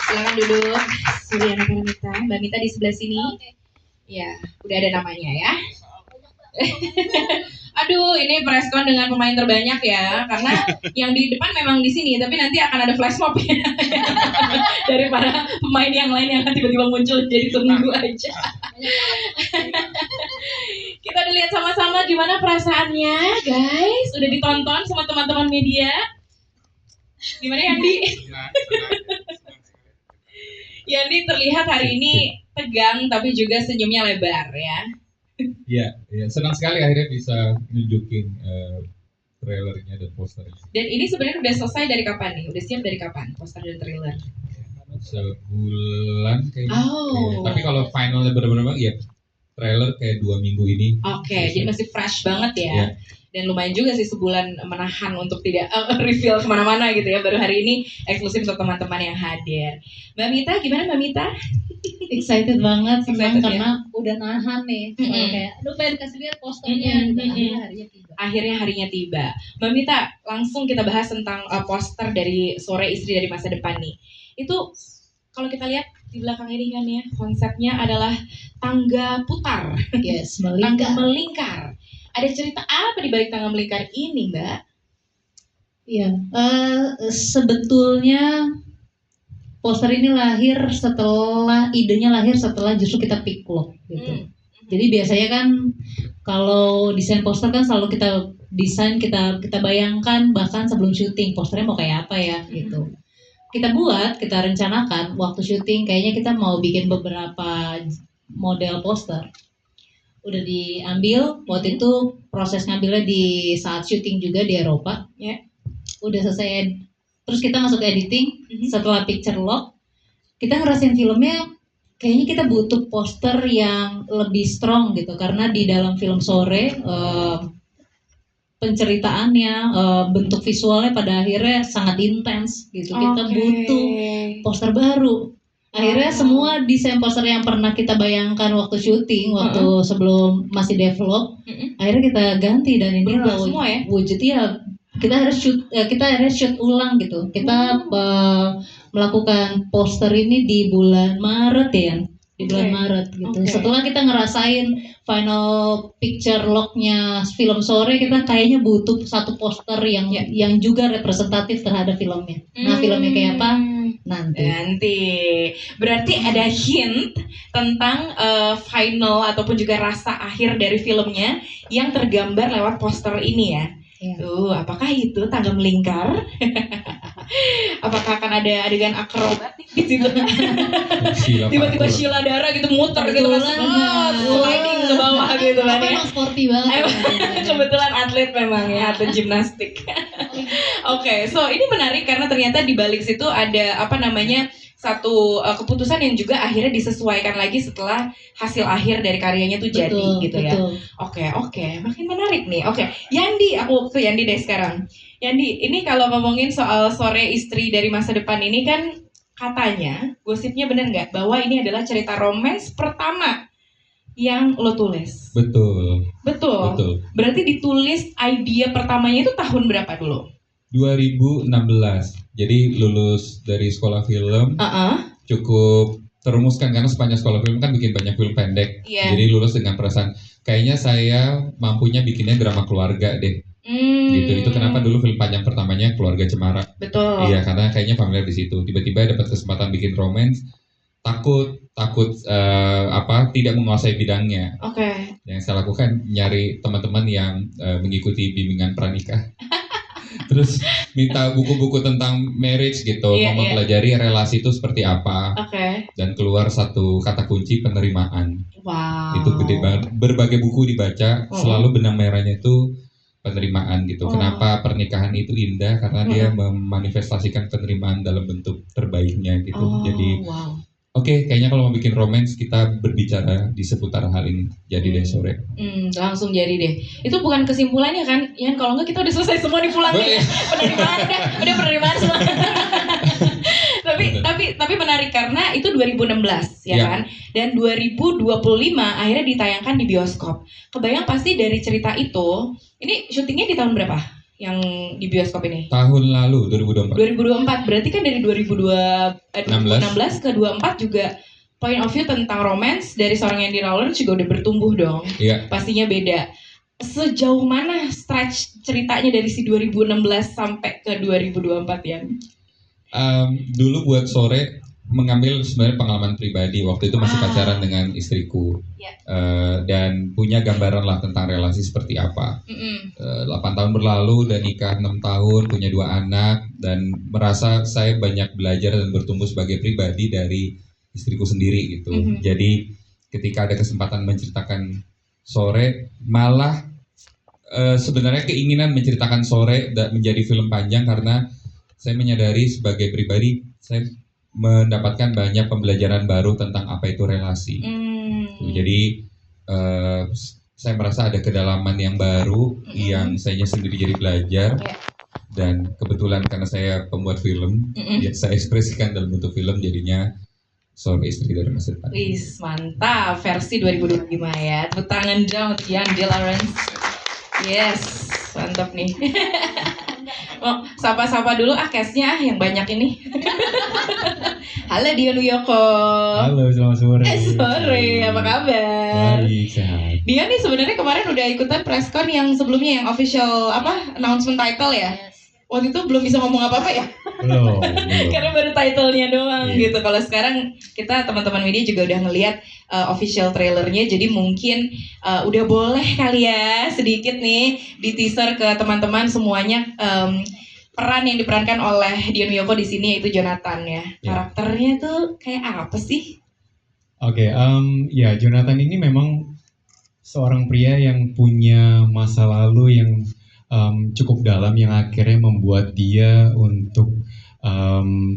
Silakan duduk. Sudah anak-anak Mita. Mbak Mita di sebelah sini. Ya, udah ada namanya ya. Aduh, ini preskon dengan pemain terbanyak ya, karena yang di depan memang di sini, tapi nanti akan ada flash mob ya dari para pemain yang lain yang akan tiba-tiba muncul, jadi tunggu aja. Kita udah lihat sama-sama gimana perasaannya, guys. Udah ditonton sama teman-teman media. Gimana Yandi? Yandi terlihat hari ini tegang, tapi juga senyumnya lebar ya. Iya, senang sekali akhirnya bisa nunjukin trailernya dan posternya. Dan ini sebenarnya udah selesai dari kapan nih? Udah siap dari kapan poster dan trailer? Sebulan kayaknya. Oh. Tapi kalau finalnya benar-benar ya trailer kayak 2 minggu ini. Oke, jadi masih fresh banget ya. Yeah. Dan lumayan juga sih sebulan menahan untuk tidak reveal kemana-mana gitu ya. Baru hari ini eksklusif untuk teman-teman yang hadir. Mbak Mita, gimana Mbak Mita? Excited banget, senang karena ya? Udah nahan nih. Kayak, aduh pengen kasih lihat posternya. Akhirnya harinya tiba. Akhirnya harinya tiba. Mbak Mita, langsung kita bahas tentang poster dari Sore Istri dari Masa Depan nih. Itu kalau kita lihat di belakang ini kan ya, konsepnya adalah tangga putar. Yes, melingkar. Tangga melingkar. Ada cerita apa di balik tangga melingkar ini, Mbak? Iya, sebetulnya poster ini idenya lahir setelah justru kita pick look gitu. Jadi biasanya kan kalau desain poster kan selalu kita desain, kita bayangkan bahkan sebelum syuting posternya mau kayak apa ya gitu. Kita rencanakan waktu syuting kayaknya kita mau bikin beberapa model poster. Udah diambil, waktu itu proses ngambilnya di saat syuting juga di Eropa. Yeah. Udah selesai, terus kita masuk editing. Setelah picture lock, kita ngerasain filmnya kayaknya kita butuh poster yang lebih strong gitu, karena di dalam film Sore penceritaannya, bentuk visualnya pada akhirnya sangat intens gitu. Kita butuh poster baru. Akhirnya semua desain poster yang pernah kita bayangkan waktu syuting, waktu sebelum masih develop, akhirnya kita ganti dan ini semua ya? Wujudnya kita harus shoot ulang gitu. Kita melakukan poster ini di bulan Maret ya. Di bulan Maret gitu. Setelah kita ngerasain final picture lock-nya film Sore, kita kayaknya butuh satu poster yang juga representatif terhadap filmnya. Nah, filmnya kayak apa? Nanti. Berarti ada hint tentang final ataupun juga rasa akhir dari filmnya yang tergambar lewat poster ini ya. Apakah itu tangga melingkar? Apakah akan ada adegan akrobatik di situ? Tiba-tiba Sheila Dara gitu muter gitu kan, sliding ke bawah gitu kan ya. Sporty banget. Kebetulan atlet memang ya, atlet gimnastik. Oke, so ini menarik karena ternyata di balik situ ada satu keputusan yang juga akhirnya disesuaikan lagi setelah hasil akhir dari karyanya tuh jadi gitu ya. Oke, makin menarik nih. Oke, Yandi, aku ke Yandi deh sekarang. Yandi, ini kalau ngomongin soal Sore Istri dari Masa Depan ini kan katanya, gosipnya benar nggak bahwa ini adalah cerita romance pertama yang lo tulis? Betul. Berarti ditulis idea pertamanya itu tahun berapa dulu? 2016. Jadi lulus dari sekolah film, cukup terumuskan karena sepanjang sekolah film kan bikin banyak film pendek. Jadi lulus dengan perasaan kayaknya saya mampunya bikinnya drama keluarga deh. Gitu. Itu kenapa dulu film panjang pertamanya Keluarga Cemara. Betul. Iya, karena kayaknya familiar di situ. Tiba-tiba dapat kesempatan bikin romance, takut tidak menguasai bidangnya. Yang saya lakukan nyari teman-teman yang mengikuti bimbingan pranikah. Terus minta buku-buku tentang marriage gitu, mempelajari relasi itu seperti apa. Dan keluar satu kata kunci, penerimaan. Wow. Itu gede banget. Berbagai buku dibaca, selalu benang merahnya itu penerimaan gitu. Kenapa pernikahan itu indah? Karena dia memanifestasikan penerimaan dalam bentuk terbaiknya gitu. Jadi kayaknya kalau mau bikin romance kita berbicara di seputar hal ini. Jadi deh Sore. Langsung jadi deh. Itu bukan kesimpulannya kan? Ya kalau enggak kita udah selesai semua di pulangnya. Penerimaan udah penerimaan semua. tapi menarik karena itu 2016 ya kan? Dan 2025 akhirnya ditayangkan di bioskop. Kebayang pasti dari cerita itu, ini syutingnya di tahun berapa? yang di bioskop ini? Tahun lalu 2024. 2024 berarti kan dari 2016 ke 24 juga point of view tentang romance dari seorang Andy Rowland juga udah bertumbuh dong. Iya. Pastinya beda. Sejauh mana stretch ceritanya dari si 2016 sampai ke 2024 ya? Dulu buat sore mengambil sebenarnya pengalaman pribadi. Waktu itu masih pacaran dengan istriku. Dan punya gambaran lah tentang relasi seperti apa. 8 tahun berlalu, udah nikah 6 tahun, punya 2 anak, dan merasa saya banyak belajar dan bertumbuh sebagai pribadi dari istriku sendiri gitu. Jadi ketika ada kesempatan menceritakan sore, malah sebenarnya keinginan menceritakan sore dan menjadi film panjang karena saya menyadari sebagai pribadi saya mendapatkan banyak pembelajaran baru tentang apa itu relasi. Jadi saya merasa ada kedalaman yang baru yang saya sendiri jadi belajar. Dan kebetulan karena saya pembuat film, ya saya ekspresikan dalam bentuk film, jadinya Sore Istri dari Masa Depan. Wis, mantap, versi 2025 ya. Tepuk tangan dong untuk Andy Lawrence. Yes, mantap nih. Oh, sapa-sapa dulu cast-nya yang banyak ini. Halo Dion Wiyoko. Halo, selamat sore. Sore, apa kabar? Baik, sehat. Dia nih sebenarnya kemarin udah ikutan presscon yang sebelumnya yang official announcement title ya. Waktu itu belum bisa ngomong apa-apa ya? Belum. Karena baru title-nya doang gitu. Kalau sekarang kita teman-teman media juga udah ngelihat official trailernya, jadi mungkin udah boleh kali ya sedikit nih di teaser ke teman-teman semuanya peran yang diperankan oleh Dion Wiyoko di sini yaitu Jonathan ya. Karakternya tuh kayak apa sih? Oke, ya Jonathan ini memang seorang pria yang punya masa lalu yang cukup dalam yang akhirnya membuat dia untuk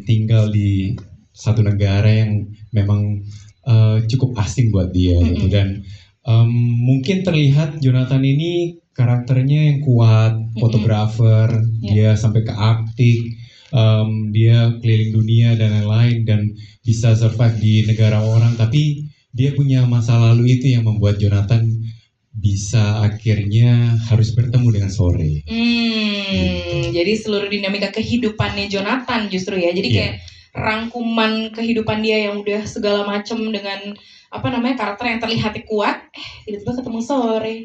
tinggal di satu negara yang memang cukup asing buat dia gitu. Dan mungkin terlihat Jonathan ini karakternya yang kuat, fotografer, dia sampai ke Arktik, dia keliling dunia dan lain-lain dan bisa survive di negara orang, tapi dia punya masa lalu itu yang membuat Jonathan bisa akhirnya harus bertemu dengan Sore. Jadi seluruh dinamika kehidupannya Jonathan justru ya. Jadi kayak rangkuman kehidupan dia yang udah segala macem dengan karakter yang terlihat kuat, tiba-tiba ketemu Sore.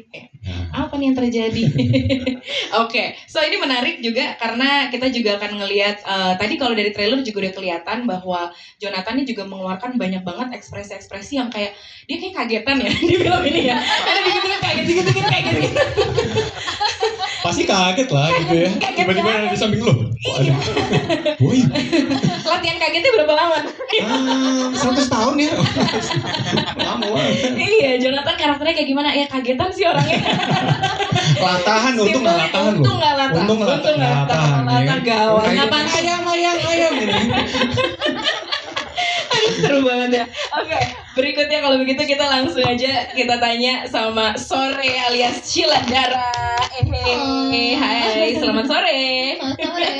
Apa nih yang terjadi? Oke, so ini menarik juga karena kita juga akan ngelihat tadi kalau dari trailer juga udah kelihatan bahwa Jonathan ini juga mengeluarkan banyak banget ekspresi-ekspresi yang kayak dia kayak kagetan ya di film ini ya. Karena digituin kayak gitu. Pasti kaget lah gitu ya. Tiba-tiba ada di samping lo. Woi. Latihan kagetnya berapa lama? 100 tahun ya. Lama banget. Iya, Jonathan karakternya kayak gimana? Ya kagetan sih orangnya. Latahan, untung nggak latahan loh. Untung nggak latahan. Lata gawat. Ayam ini. Seru banget ya. Oke, berikutnya kalau begitu kita langsung aja kita tanya sama Sore alias Sheila Dara. Hai, selamat sore. Selamat sore.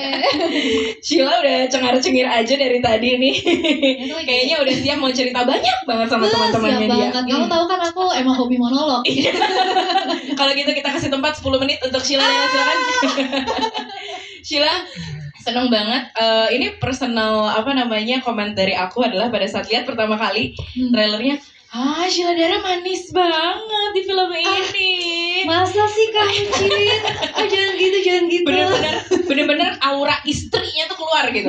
Sheila udah cengar-cengir aja dari tadi nih. Kayaknya udah siap mau cerita banyak banget sama teman-temannya dia. Kamu tahu kan aku emang hobi monolog. Kalau gitu kita kasih tempat 10 menit untuk Sheila ya, silakan. Sheila, seneng banget. Ini personal komen dari aku adalah pada saat lihat pertama kali trailernya, Sheila Dara manis banget di film ini. Masa sih kamu Cin? Jangan gitu. Bener-bener aura istrinya tuh keluar gitu.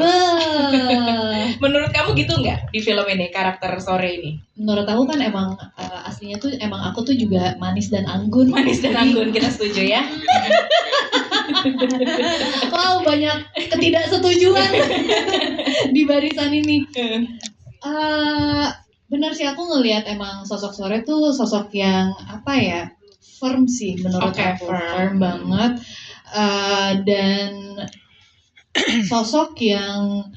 Menurut kamu gitu nggak di film ini karakter Sore ini? Menurut aku kan emang aslinya tuh emang aku tuh juga manis dan anggun. Manis dan anggun, kita setuju ya. Wow, banyak ketidaksetujuan di barisan ini. Benar sih, aku ngelihat emang sosok Sore tuh sosok yang firm sih menurut aku. Firm banget. Dan sosok yang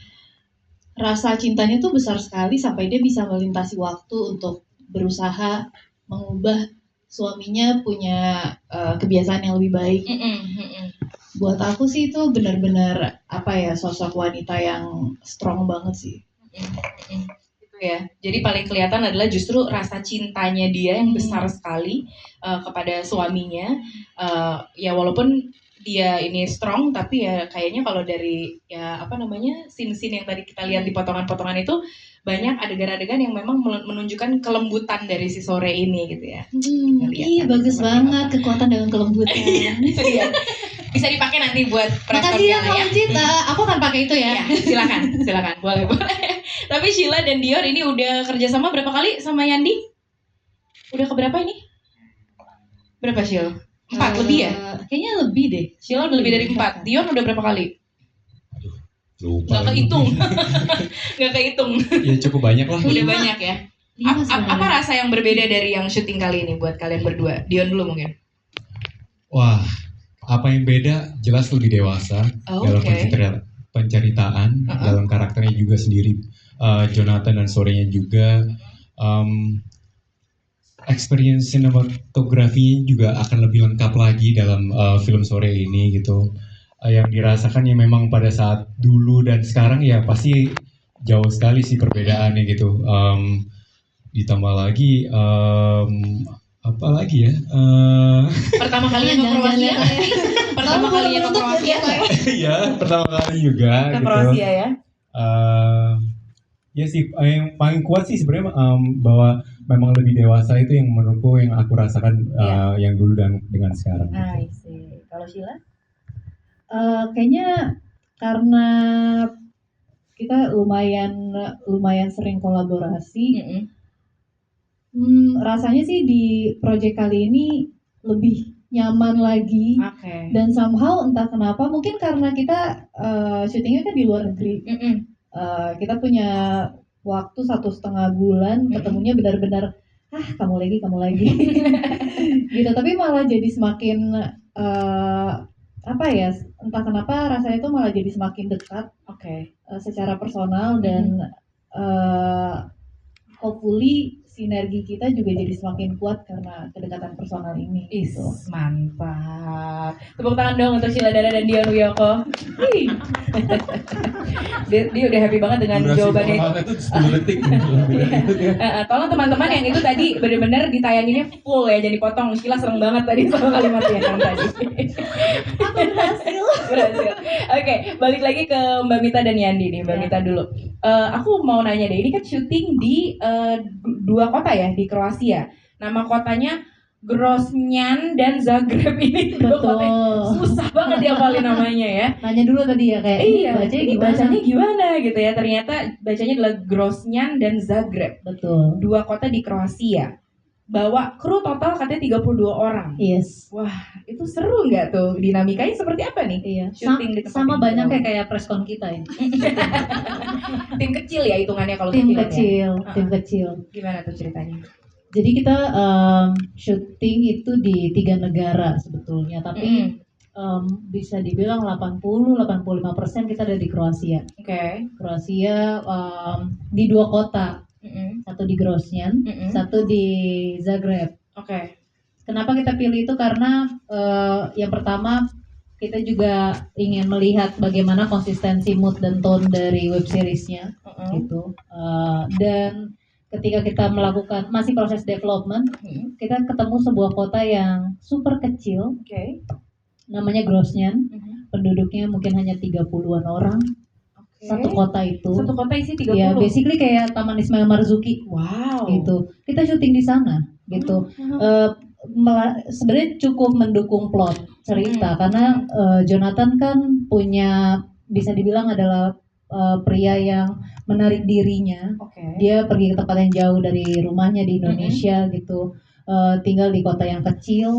rasa cintanya tuh besar sekali sampai dia bisa melintasi waktu untuk berusaha mengubah suaminya punya kebiasaan yang lebih baik. Buat aku sih itu benar-benar sosok wanita yang strong banget sih. Ya, jadi paling kelihatan adalah justru rasa cintanya dia yang besar sekali kepada suaminya. Ya walaupun dia ini strong, tapi ya kayaknya kalau dari ya apa namanya scene-scene yang tadi kita lihat di potongan-potongan itu banyak adegan-adegan yang memang menunjukkan kelembutan dari si Sore ini gitu ya. Iya bagus banget kekuatan dengan kelembutan. Itu dia. Bisa dipakai nanti buat Makasih ya Kak Cita, aku akan pakai itu ya. Silakan, boleh. Tapi Sheila dan Dior ini udah kerjasama berapa kali sama Yandi? Udah keberapa ini? Berapa Sheila? 4 lebih ya? Kayaknya lebih deh. Sheila udah lebih dari 4. Dion udah berapa kali? Lupa. Gak kehitung. Ya cukup banyak lah. Udah banyak ya. 5 Apa rasa yang berbeda dari yang syuting kali ini buat kalian berdua? Dion dulu mungkin. Wah, apa yang beda? Jelas lebih dewasa dalam penceritaan, dalam karakternya juga sendiri. Jonathan dan Sorenya juga. Experience sinematografi juga akan lebih lengkap lagi dalam film Sore ini gitu. Yang dirasakan ya memang pada saat dulu dan sekarang ya pasti jauh sekali sih perbedaannya gitu. Ditambah lagi apa lagi ya? Pertama kalinya ke Kroasia. Pertama kalinya ke Kroasia. Iya, pertama kali juga ke gitu. Kroasia ya. Ya sih, yang paling kuat sih sebenarnya bahwa memang lebih dewasa itu yang menurutku yang aku rasakan yang dulu dan dengan sekarang. I see. Kalau Sheila? Kayaknya karena kita lumayan sering kolaborasi. Rasanya sih di project kali ini lebih nyaman lagi. Dan somehow entah kenapa mungkin karena kita syutingnya kan di luar negeri. Kita punya waktu 1,5 bulan, ketemunya benar-benar kamu lagi gitu. Tapi malah jadi semakin apa ya, entah kenapa rasanya itu malah jadi semakin dekat secara personal dan hopefully sinergi kita juga jadi semakin kuat karena kedekatan personal ini. Gitu. Mantap. Tepuk tangan dong untuk Sheila Dara dan Dion Wiyoko. dia udah happy banget dengan jawabannya. Itu 10 detik. Tolong teman-teman yang itu tadi benar-benar ditayanginnya full ya, jadi potong. Sheila serem banget tadi sama kalimatnya yang tadi. Aku berhasil. Oke, balik lagi ke Mbak Mita dan Yandi nih. Mbak Mita dulu. Aku mau nanya deh, ini kan syuting di 2 kota ya, di Kroasia. Nama kotanya Grozny dan Zagreb. Ini 2 kota susah banget diapalin namanya ya. Nanya dulu tadi ya kayak bacanya gimana gitu ya. Ternyata bacanya adalah Grozny dan Zagreb. Betul. 2 kota di Kroasia. Bawa kru total katanya 32 orang. Yes. Wah, itu seru nggak tuh? Dinamikanya seperti apa nih? Iya. Syuting di tempat sama ini. banyak kayak preskon kita ya. Tim kecil ya hitungannya kalau tim ya? Tim kecil. Gimana tuh ceritanya? Jadi kita syuting itu di 3 negara sebetulnya, tapi bisa dibilang 80-85% kita ada di Kroasia. Kroasia di 2 kota. Satu di Grozny, satu di Zagreb. Kenapa kita pilih itu? Karena yang pertama kita juga ingin melihat bagaimana konsistensi mood dan tone dari web seriesnya, gitu. Dan ketika kita melakukan masih proses development, kita ketemu sebuah kota yang super kecil, namanya Grozny. Penduduknya mungkin hanya 30-an orang. Satu kota itu. Satu kota isi 30. Ya, basically kayak Taman Ismail Marzuki. Wow. Gitu. Kita syuting di sana, gitu. Sebenarnya cukup mendukung plot cerita karena Jonathan kan punya, bisa dibilang adalah pria yang menarik dirinya. Dia pergi ke tempat yang jauh dari rumahnya di Indonesia gitu. Tinggal di kota yang kecil.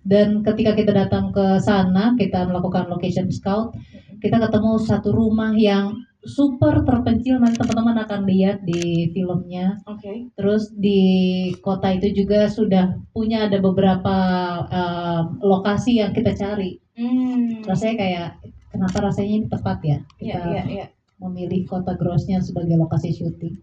Dan ketika kita datang ke sana, kita melakukan location scout, kita ketemu satu rumah yang super terpencil, nanti teman-teman akan lihat di filmnya. Terus di kota itu juga sudah punya ada beberapa lokasi yang kita cari. Rasanya kayak kenapa rasanya ini tepat ya kita memilih kota Grozny sebagai lokasi syuting.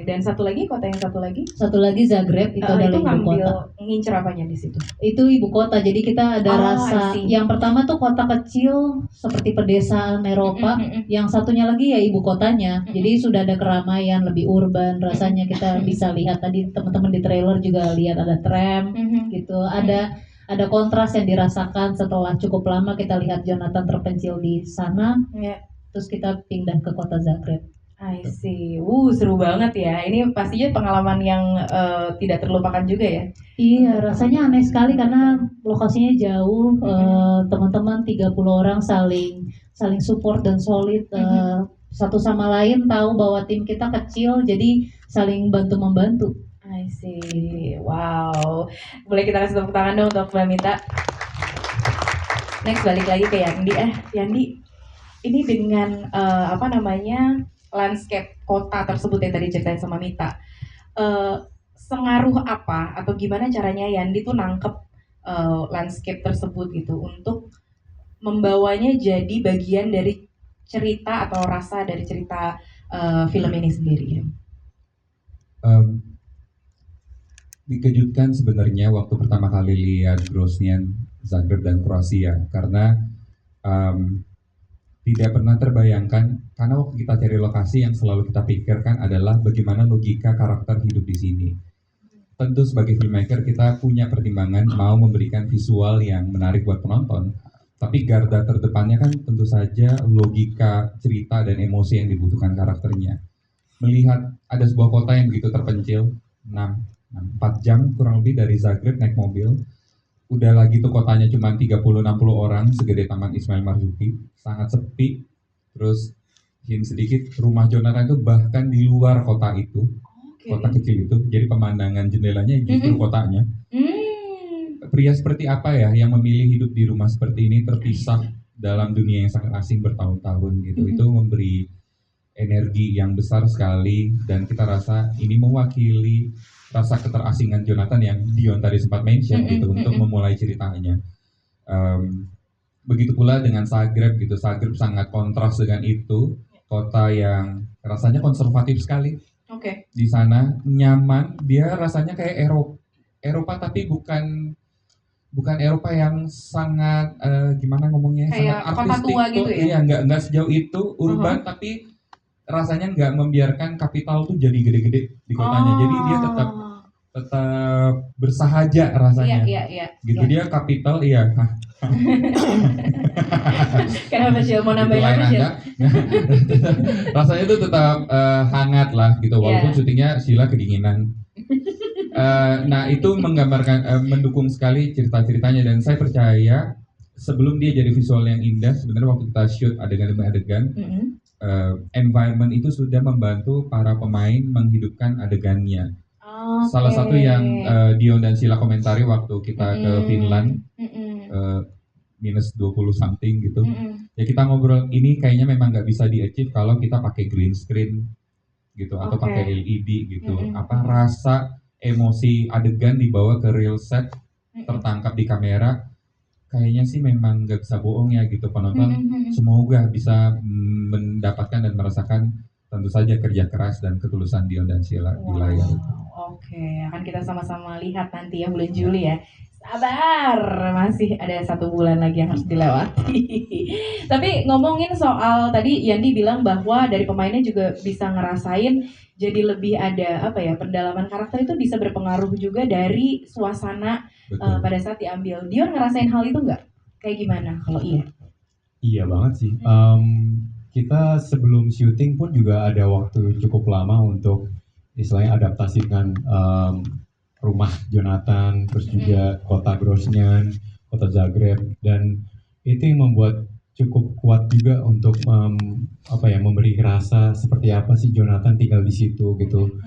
Dan satu lagi kota yang satu lagi? Satu lagi Zagreb, itu adalah ibu kota. Ngincer apanya di situ? Itu ibu kota, jadi kita ada rasa. Yang pertama tuh kota kecil seperti pedesaan Eropa, yang satunya lagi ya ibu kotanya. Jadi sudah ada keramaian, lebih urban rasanya. Kita bisa lihat tadi teman-teman di trailer juga lihat ada tram gitu. ada kontras yang dirasakan setelah cukup lama kita lihat Jonathan terpencil di sana, terus kita pindah ke kota Zagreb. I see. Seru banget ya. Ini pastinya pengalaman yang tidak terlupakan juga ya. Iya, rasanya aneh sekali karena lokasinya jauh, teman-teman 30 orang saling support dan solid, satu sama lain tahu bahwa tim kita kecil, jadi saling bantu-membantu. I see. Wow. Boleh kita kasih tepuk tangan dong untuk Mbak Mita. Next balik lagi ke Yandi. Yandi, ini dengan landscape kota tersebut yang tadi ceritain sama Mita, sengaruh apa atau gimana caranya Yandi tuh nangkep landscape tersebut gitu untuk membawanya jadi bagian dari cerita atau rasa dari cerita film ini sendiri? Dikejutkan sebenarnya waktu pertama kali lihat Grozny, Zagreb dan Kroasia karena tidak pernah terbayangkan, karena waktu kita cari lokasi yang selalu kita pikirkan adalah bagaimana logika karakter hidup di sini. Tentu sebagai filmmaker kita punya pertimbangan mau memberikan visual yang menarik buat penonton, tapi garda terdepannya kan tentu saja logika cerita dan emosi yang dibutuhkan karakternya. Melihat ada sebuah kota yang begitu terpencil, 4 jam kurang lebih dari Zagreb naik mobil, udah lagi tuh kotanya cuma 30-60 orang segede Taman Ismail Marzuki, sangat sepi. Terus sedikit rumah Jonathan itu bahkan di luar kota itu, kota kecil itu, jadi pemandangan jendelanya justru kotanya. Pria seperti apa ya yang memilih hidup di rumah seperti ini terpisah dalam dunia yang sangat asing bertahun-tahun gitu. Itu memberi energi yang besar sekali dan kita rasa ini mewakili rasa keterasingan Jonathan yang Dion tadi sempat mention gitu untuk memulai ceritanya. Begitu pula dengan Zagreb gitu. Zagreb sangat kontras dengan itu, kota yang rasanya konservatif sekali. Di sana nyaman, dia rasanya kayak Eropa tapi bukan Eropa yang sangat gimana ngomongnya, kayak sangat artistik. Kota tua gitu ya? Iya, nggak sejauh itu urban tapi rasanya nggak membiarkan kapital tuh jadi gede-gede di kotanya. Jadi dia tetap bersahaja rasanya. Iya. Gitu dia kapital iya. Kenapa sih mau nambahin apa sih? Rasanya itu tetap hangat lah gitu walaupun syutingnya Sheila kedinginan. Nah itu menggambarkan mendukung sekali cerita-ceritanya dan saya percaya sebelum dia jadi visual yang indah sebenarnya waktu kita shoot adegan demi adegan environment itu sudah membantu para pemain menghidupkan adegannya. Salah satu yang Dion dan Sheila komentari waktu kita ke Finland minus 20 something gitu. Ya kita ngobrol ini kayaknya memang nggak bisa di-achieve kalau kita pakai green screen gitu atau pakai LED gitu. Apa rasa emosi adegan dibawa ke real set tertangkap di kamera kayaknya sih memang nggak bisa bohong ya gitu penonton. Semoga bisa mendapatkan dan merasakan tentu saja kerja keras dan ketulusan Dion dan Sheila di layar. Akan kita sama-sama lihat nanti ya bulan Juli ya. Sabar, masih ada 1 bulan lagi yang harus dilewati. Tapi ngomongin soal tadi Yandi bilang bahwa dari pemainnya juga bisa ngerasain jadi lebih ada pendalaman karakter itu bisa berpengaruh juga dari suasana pada saat diambil. Dion ngerasain hal itu nggak? Kayak gimana kalau iya? Iya banget sih. Kita sebelum syuting pun juga ada waktu cukup lama untuk istilahnya adaptasi dengan rumah Jonathan, terus juga kota Grozny, kota Zagreb, dan itu yang membuat cukup kuat juga untuk memberi rasa seperti apa sih Jonathan tinggal di situ gitu.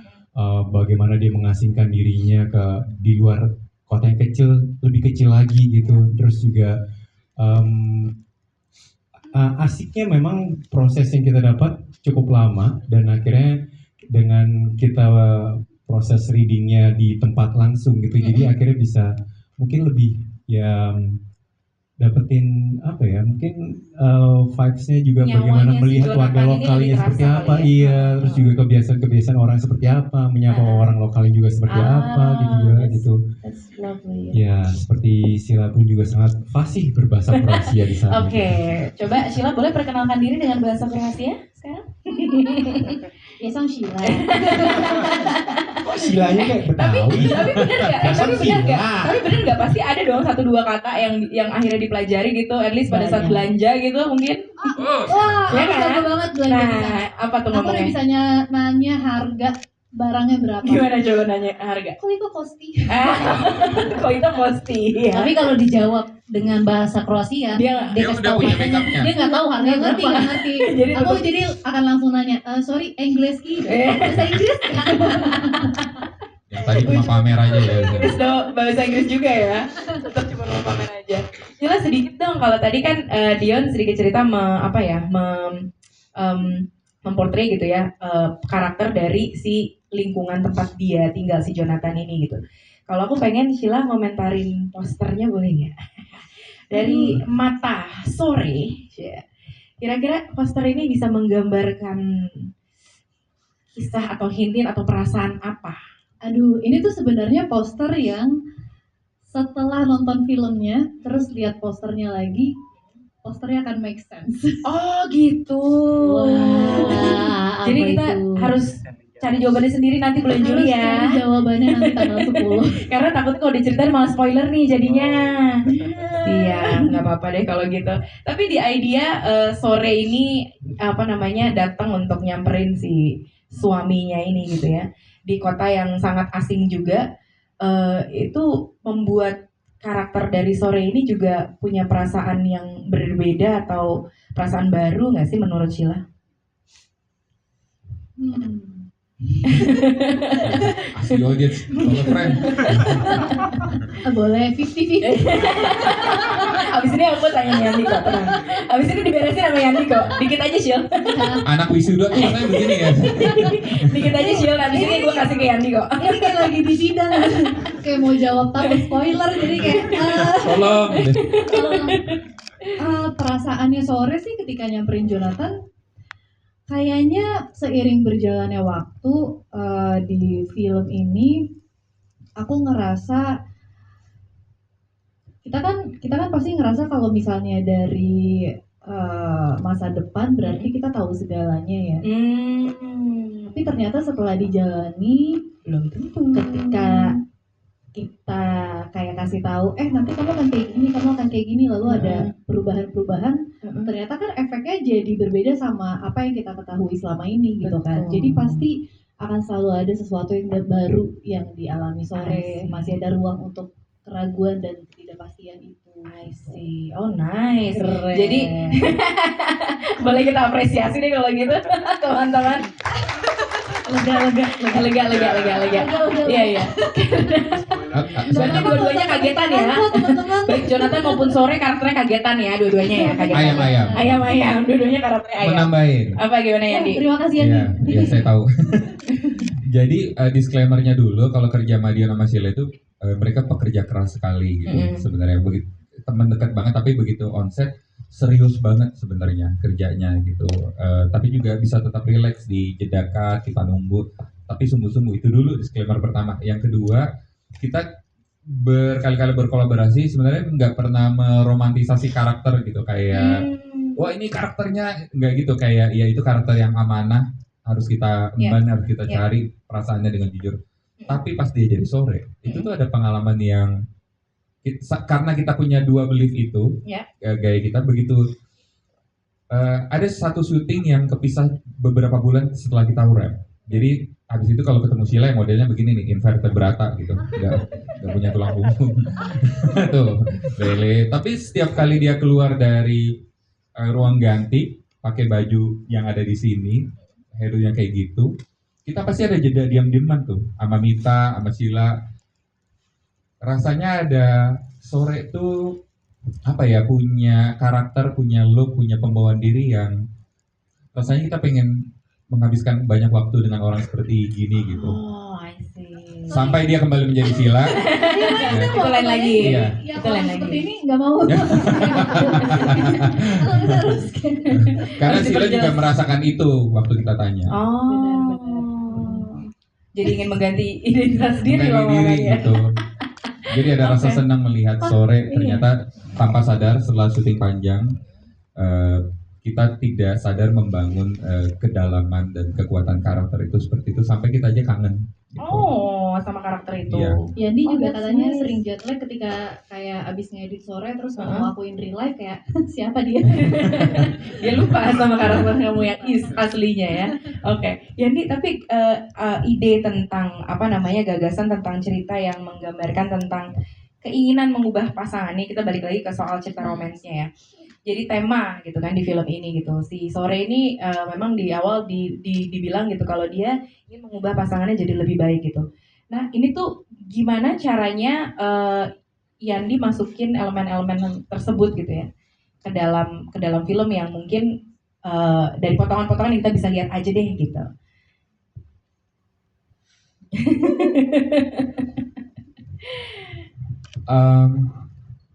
Bagaimana dia mengasingkan dirinya di luar kota yang kecil, lebih kecil lagi gitu. Terus juga asiknya memang proses yang kita dapat cukup lama dan akhirnya dengan kita proses readingnya di tempat langsung gitu, jadi akhirnya bisa mungkin lebih ya dapetin mungkin vibes-nya juga bagaimana melihat warga lokalnya seperti apa, terus juga kebiasaan orang seperti apa, menyapa orang lokalnya juga seperti apa gitu. Ya seperti Sheila pun juga sangat fasih berbahasa Kroasia di sana. Coba Sheila boleh perkenalkan diri dengan bahasa Kroasia sekarang? Ya sang Sheila. Silanya kayak Betawi. Tapi bener nggak? Dasar sila. Tapi bener nggak? Pasti ada dong 1-2 kata yang akhirnya dipelajari gitu, at least pada saat Banyak. belanja gitu mungkin. Wah, Ya aku kan? jago banget belanja di sana. Nah, apa tuh Aku udah ngomongnya? bisa nanya harga barangnya berapa. Gimana coba nanya harga? Kok itu kosti? Kok itu mesti ya? Tapi kalau dijawab dengan bahasa Kroasia, Dia Dia kasih udah tahu punya harganya. make-upnya. Dia nggak tahu harganya Nggak ngerti, berapa. nggak ngerti. Jadi Aku jadi akan langsung nanya, sorry, English gitu. Bahasa Inggris? Yang tadi cuma pamer aja ya. Terus bahasa Inggris juga ya. Tetap cuma mau pamer aja. Jelas sedikit dong kalau tadi kan Dion sedikit cerita memportray gitu ya karakter dari si lingkungan tempat dia tinggal si Jonathan ini gitu. Kalau aku pengen Sheila ngomentarin posternya boleh nggak? Dari mata sore, ya. Kira-kira poster ini bisa menggambarkan kisah atau hintin atau perasaan apa? Aduh, ini tuh sebenarnya poster yang setelah nonton filmnya, terus lihat posternya lagi, posternya akan make sense. Oh gitu. Wah, Jadi apa kita itu? harus cari jawabannya sendiri nanti bulan Juli Harus ya. cari jawabannya nanti tanggal 10. Karena takut kalau diceritain malah spoiler nih jadinya. Iya, nggak apa-apa deh kalau gitu. Tapi di idea sore ini apa namanya datang untuk nyamperin si suaminya ini gitu ya di kota yang sangat asing juga. Itu membuat karakter dari sore ini juga punya perasaan yang berbeda atau perasaan baru nggak sih menurut Sheila? Asli audience, kalau keren. Boleh 50-50. Abis ini aku tanya Yanti kok, tenang. Abis ini diberesin sama Yanti kok. Dikit aja Shil. Anak wisuda tuh katanya begini ya. Dikit aja Shil. Abis ini gue kasih ke Yanti kok. Ini kayak lagi di sidang, kayak mau jawab takut spoiler, jadi kayak Tolong. perasaannya sore sih ketika nyamperin Jonathan, kayaknya seiring berjalannya waktu di film ini, aku ngerasa kita kan pasti ngerasa kalau misalnya dari masa depan berarti kita tahu segalanya ya. Tapi ternyata setelah dijalani, Belum tentu. ketika kita kayak kasih tahu, nanti kamu akan kayak gini, kamu akan kayak gini, lalu ada perubahan-perubahan, ternyata kan efeknya jadi berbeda sama apa yang kita ketahui selama ini gitu kan. Betul. Jadi pasti akan selalu ada sesuatu yang baru yang dialami I see. sore, masih ada ruang untuk keraguan dan ketidakpastian itu. I see. Oh nice. Keren. Jadi boleh kita apresiasi deh kalau gitu teman-teman. Lega. Iya. Berarti dua-duanya kagetan ya. Teman-teman. Baik Jonathan maupun sore karakternya kagetan ya, dua-duanya ya kagetan. Ayam. Dua-duanya karakternya ayam. Menambahin. Apa gimana Yandi? Terima kasih Iya, Yandi. iya saya tahu. Jadi disclaimernya dulu kalau kerja sama dia sama Sheila itu mereka pekerja keras sekali gitu sebenarnya, begitu teman dekat banget tapi begitu onset serius banget sebenarnya kerjanya gitu. Tapi juga bisa tetap rileks di jedakat kita nunggu, tapi sungguh-sungguh. Itu dulu disclaimer pertama. Yang kedua, kita berkali-kali berkolaborasi sebenarnya nggak pernah meromantisasi karakter gitu kayak wah ini karakternya nggak gitu, kayak ya itu karakter yang amanah harus kita emban, harus kita cari perasaannya dengan jujur. Tapi pas dia jadi sore itu tuh ada pengalaman yang karena kita punya dua belief itu gaya kita begitu. Ada satu syuting yang kepisah beberapa bulan setelah kita wrap. Jadi habis itu kalau ketemu Sheila yang modelnya begini nih, invertebrata gitu, nggak punya tulang punggung. Tuh, lele. Tapi setiap kali dia keluar dari ruang ganti pakai baju yang ada di sini, hairnya kayak gitu, kita pasti ada jeda diam-diaman tuh sama Mita, sama Sheila. Rasanya ada sore tuh apa ya, punya karakter, punya look, punya pembawaan diri yang rasanya kita pengen menghabiskan banyak waktu dengan orang seperti gini gitu. Oh, I see. Sampai dia kembali menjadi Sheila. Itu lain lagi. Iya. Ya, Itu kalau lain seperti lagi. ini nggak mau. Harus Karena Harus Sheila juga diperjelas. merasakan itu waktu kita tanya. Oh. Jadi ingin mengganti identitas diri Mengenai loh diri ya. gitu. Jadi ada rasa senang melihat sore ternyata tanpa sadar setelah syuting panjang kita tidak sadar membangun kedalaman dan kekuatan karakter itu seperti itu sampai kita aja kangen. Gitu. Oh, semua sama karakter itu. Iya. Yandi Oh, juga that's katanya nice. sering jet lag ketika kayak abis ngedit sore terus mau ngelakuin real life kayak siapa dia? Dia lupa sama karakter kamu yang aslinya ya. Oke, Yandi, tapi ide tentang apa namanya gagasan tentang cerita yang menggambarkan tentang keinginan mengubah pasangan nih, kita balik lagi ke soal cerita romansnya ya. Jadi tema gitu kan di film ini gitu. Si Sore ini memang di awal dibilang gitu kalau dia ingin mengubah pasangannya jadi lebih baik gitu. Nah, ini tuh gimana caranya Yandi masukin elemen-elemen tersebut gitu ya ke dalam film yang mungkin dari potongan-potongan yang kita bisa lihat aja deh gitu.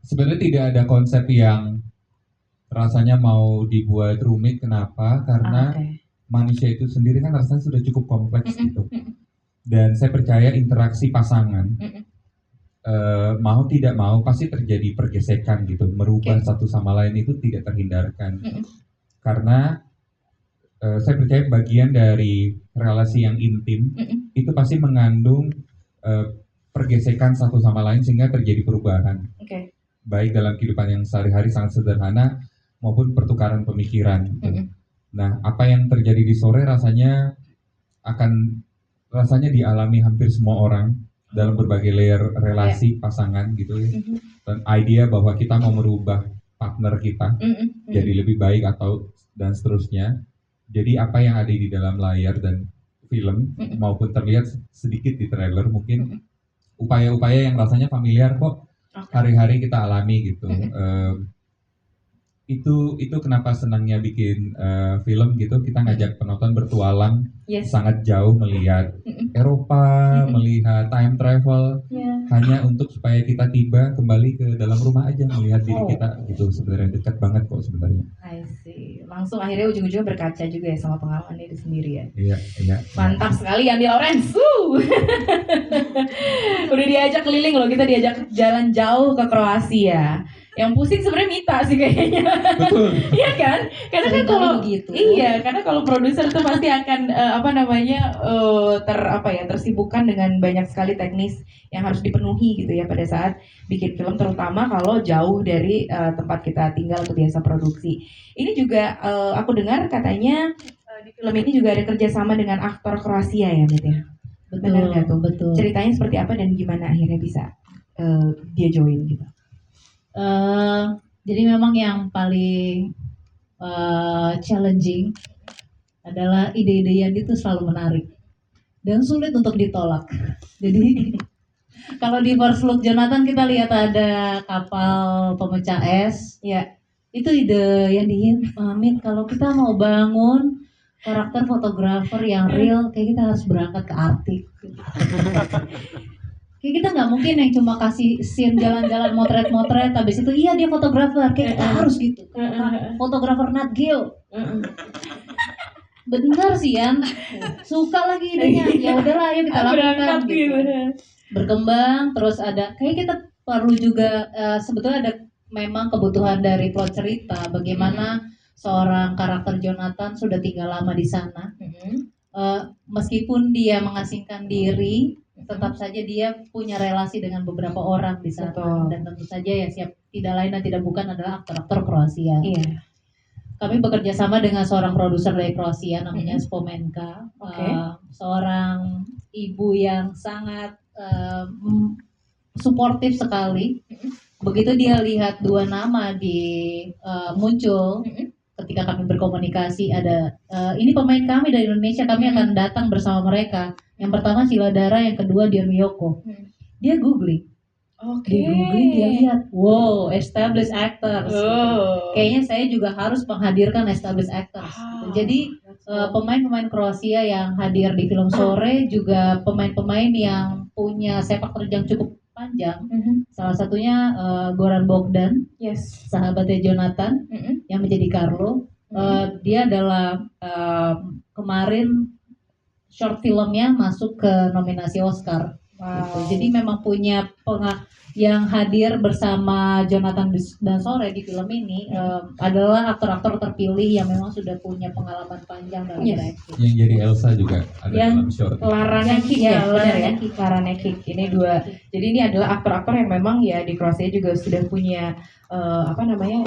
Sebenarnya tidak ada konsep yang rasanya mau dibuat rumit. Kenapa? Karena manusia itu sendiri kan rasanya sudah cukup kompleks gitu. Dan saya percaya interaksi pasangan mau tidak mau pasti terjadi pergesekan gitu, merubah satu sama lain itu tidak terhindarkan. Karena saya percaya bagian dari relasi yang intim itu pasti mengandung pergesekan satu sama lain sehingga terjadi perubahan. Baik dalam kehidupan yang sehari-hari sangat sederhana maupun pertukaran pemikiran. Nah, apa yang terjadi di Sore rasanya dialami hampir semua orang dalam berbagai layer relasi pasangan gitu ya. Dan idea bahwa kita mau merubah partner kita jadi lebih baik dan seterusnya. Jadi apa yang ada di dalam layar dan film maupun terlihat sedikit di trailer mungkin upaya-upaya yang rasanya familiar kok hari-hari kita alami gitu. Itu kenapa senangnya bikin film gitu, kita ngajak penonton bertualang sangat jauh melihat Eropa, melihat time travel hanya untuk supaya kita tiba kembali ke dalam rumah aja melihat diri kita gitu. Sebenarnya dekat banget kok sebenarnya. I see. Langsung akhirnya ujung-ujungnya berkaca juga ya sama pengalaman itu sendiri ya. Iya. Mantap sekali Yandi Lawrence. Udah diajak keliling loh, kita diajak jalan jauh ke Kroasia. Yang pusing sebenarnya Mita sih kayaknya. Betul. Iya kan? Karena kan kalau begitu. Iya, karena kalau produser itu pasti akan tersibukkan dengan banyak sekali teknis yang harus dipenuhi gitu ya pada saat bikin film, terutama kalau jauh dari tempat kita tinggal atau biasa produksi. Ini juga aku dengar katanya di film ini juga ada kerjasama dengan aktor Kroasia ya, gitu ya. Benar nggak tuh? Betul. Ceritanya seperti apa dan gimana akhirnya bisa dia join gitu? Jadi memang yang paling challenging adalah ide-ide yang itu selalu menarik dan sulit untuk ditolak. Jadi kalau di First Look Jonathan kita lihat ada kapal pemecah es, ya itu ide yang Mit, kalau kita mau bangun karakter fotografer yang real, kayak kita harus berangkat ke Arktik. Kayak kita nggak mungkin yang cuma kasih scene jalan-jalan motret-motret, habis itu iya dia fotografer, kayak kita harus gitu. Fotografer Nat Geo. Benar sih Yan, suka lagi idenya. Ya udahlah, ayo kita lakukan gitu. Berkembang, terus ada kayak kita perlu juga sebetulnya ada memang kebutuhan dari plot cerita, bagaimana seorang karakter Jonathan sudah tinggal lama di sana. Meskipun dia mengasingkan diri, tetap saja dia punya relasi dengan beberapa orang di sana. Dan tentu saja ya tidak lain dan tidak bukan adalah aktor-aktor Kroasia. Kami bekerja sama dengan seorang produser dari Kroasia namanya Spomenka, seorang ibu yang sangat suportif sekali. Begitu dia lihat dua nama muncul ketika kami berkomunikasi, ada ini pemain kami dari Indonesia, kami akan datang bersama mereka. Yang pertama Sheila Dara, yang kedua Dion Wiyoko. Dia googling. Dia googling, dia lihat, wow, established actors. Kayaknya saya juga harus menghadirkan established actors. Jadi pemain-pemain Kroasia yang hadir di film Sore juga pemain-pemain yang punya sepak terjang cukup panjang. Salah satunya Goran Bogdan, sahabatnya Jonathan, yang menjadi Carlo. Dia adalah kemarin short filmnya masuk ke nominasi Oscar. Gitu. Jadi memang punya yang hadir bersama Jonathan dan Sore di film ini adalah aktor-aktor terpilih yang memang sudah punya pengalaman panjang dalam berakting. Yang jadi Elsa juga ada dalam short. Lara Nekik ya, benar ya. Nekik. Lara Nekik. Ini dua. Jadi ini adalah aktor-aktor yang memang ya di Kroasia juga sudah punya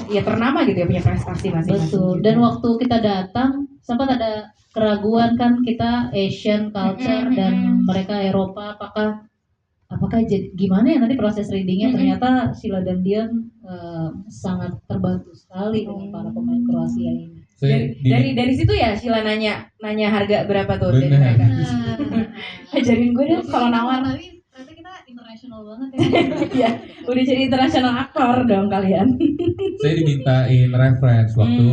ya ternama gitu ya, punya prestasi masing-masing. Betul. Gitu. Dan waktu kita datang sempat ada keraguan kan, kita Asian culture dan mereka Eropa, apakah gimana ya nanti proses readingnya. Ternyata Sheila dan Dion sangat terbantu sekali dengan para pemain Kroasia ini. Dari situ ya Sheila nanya harga berapa tuh dari Bener. mereka. Ajarin gue deh kalau nawar. Tapi ternyata kita internasional banget ya. Ya, udah jadi internasional aktor dong kalian. Saya dimintain reference waktu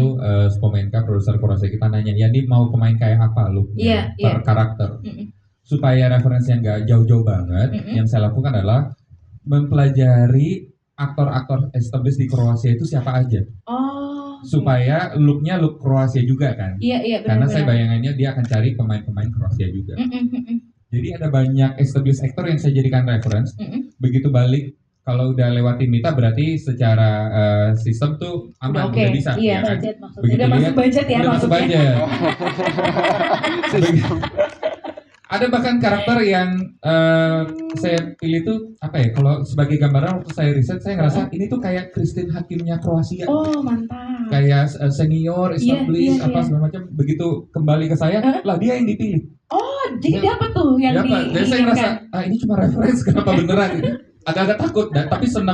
Spomenka produser Kroasia kita nanya, ya ini mau pemain kayak apa lu per karakter. Supaya referensinya nggak jauh-jauh banget, yang saya lakukan adalah mempelajari aktor-aktor established di Kroasia itu siapa aja. Supaya looknya look Kroasia juga kan. Iya, karena saya bayangannya dia akan cari pemain-pemain Kroasia juga. Jadi ada banyak established actor yang saya jadikan reference. Begitu balik, kalau udah lewatin Mita berarti secara sistem tuh aman, udah bisa. Iya, ya kan? budget maksudnya. Begitu Udah masuk lihat, budget ya udah masuk maksudnya. budget. Ada bahkan karakter yang saya pilih tuh apa ya? Kalau sebagai gambaran waktu saya riset, saya ngerasa ini tuh kayak Christine Hakimnya Kroasia. Oh, mantap. Kayak senior, established, Iya. segala macam. Begitu kembali ke saya, lah dia yang dipilih. Oh, jadi dapat tuh yang Dapat. Dan saya ngerasa, diinginkan. ini cuma reference, kenapa beneran? Agak-agak takut, tapi senang.